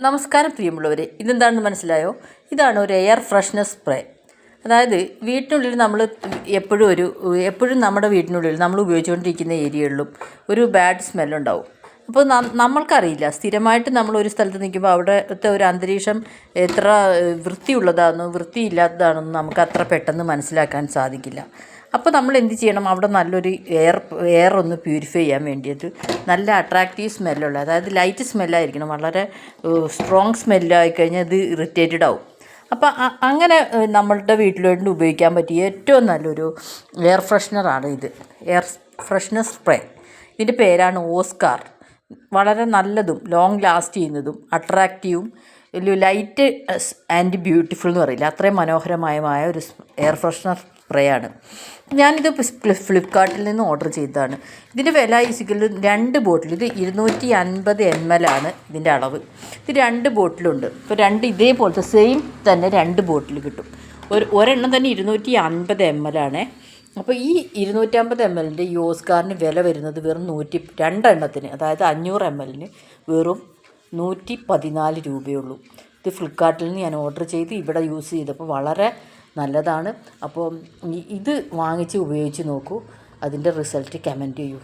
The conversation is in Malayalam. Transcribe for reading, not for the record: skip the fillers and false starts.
നമസ്കാരം പ്രിയമുള്ളവരെ, ഇതെന്താണെന്ന് മനസ്സിലായോ? ഇതാണ് ഒരു എയർ ഫ്രഷ്നർ സ്പ്രേ. അതായത് വീട്ടിനുള്ളിൽ നമ്മൾ എപ്പോഴും നമ്മുടെ വീട്ടിനുള്ളിൽ നമ്മൾ ഉപയോഗിച്ചുകൊണ്ടിരിക്കുന്ന ഏരിയകളിലും ഒരു ബാഡ് സ്മെല്ലുണ്ടാവും. അപ്പോൾ നമ്മൾക്കറിയില്ല, സ്ഥിരമായിട്ട് നമ്മൾ ഒരു സ്ഥലത്ത് നിൽക്കുമ്പോൾ അവിടുത്തെ ഒരു അന്തരീക്ഷം എത്ര വൃത്തിയുള്ളതാണെന്നോ വൃത്തിയില്ലാത്തതാണെന്നോ നമുക്ക് അത്ര പെട്ടെന്ന് മനസ്സിലാക്കാൻ സാധിക്കില്ല. അപ്പോൾ നമ്മൾ എന്ത് ചെയ്യണം? അവിടെ നല്ലൊരു എയർ ഒന്ന് പ്യൂരിഫൈ ചെയ്യാൻ വേണ്ടിയിട്ട് നല്ല അട്രാക്റ്റീവ് സ്മെല്ലുള്ള, അതായത് ലൈറ്റ് സ്മെല്ലായിരിക്കണം. വളരെ സ്ട്രോങ് സ്മെല്ലായി കഴിഞ്ഞാൽ ഇത് ഇറിറ്റേറ്റഡ് ആവും. അപ്പോൾ അങ്ങനെ നമ്മളുടെ വീട്ടിലോട്ട് ഉപയോഗിക്കാൻ പറ്റിയ ഏറ്റവും നല്ലൊരു എയർ ഫ്രഷ്നറാണ് ഇത്, എയർ ഫ്രഷ്നർ സ്പ്രേ. ഇതിൻ്റെ പേരാണ് ഓസ്കാർ. വളരെ നല്ലതും ലോങ് ലാസ്റ്റ് ചെയ്യുന്നതും അട്രാക്റ്റീവും ലൈറ്റ് ആൻഡ് ബ്യൂട്ടിഫുൾ എന്ന് പറയില്ല, അത്രയും മനോഹരമായ ഒരു എയർ ഫ്രഷ്നർ സ്പ്രേ ആണ്. ഞാനിത് ഫ്ലിപ്കാർട്ടിൽ നിന്ന് ഓർഡർ ചെയ്തതാണ്. ഇതിൻ്റെ വില ഈസിക്കൽ 2 ബോട്ടിൽ, ഇത് 250 ml ആണ് ഇതിൻ്റെ അളവ്. ഇത് 2 ബോട്ടിലുണ്ട്. ഇപ്പോൾ ഇതേപോലത്തെ സെയിം തന്നെ 2 ബോട്ടിൽ കിട്ടും. ഒരെണ്ണം തന്നെ 250 ml ആണ്. അപ്പോൾ ഈ 250 ml ഈ ഓസ്കാറിന് വില വരുന്നത് വെറും 2 എണ്ണത്തിന്, അതായത് 500 ml വെറും 114 രൂപയുള്ളൂ. ഇത് ഫ്ലിപ്കാർട്ടിൽ നിന്ന് ഞാൻ ഓർഡർ ചെയ്ത് ഇവിടെ യൂസ് ചെയ്തപ്പോൾ വളരെ നല്ലതാണ്. അപ്പോൾ ഇത് വാങ്ങിച്ച് ഉപയോഗിച്ച് നോക്കൂ, അതിൻ്റെ റിസൾട്ട് കമൻറ്റ് ചെയ്യൂ.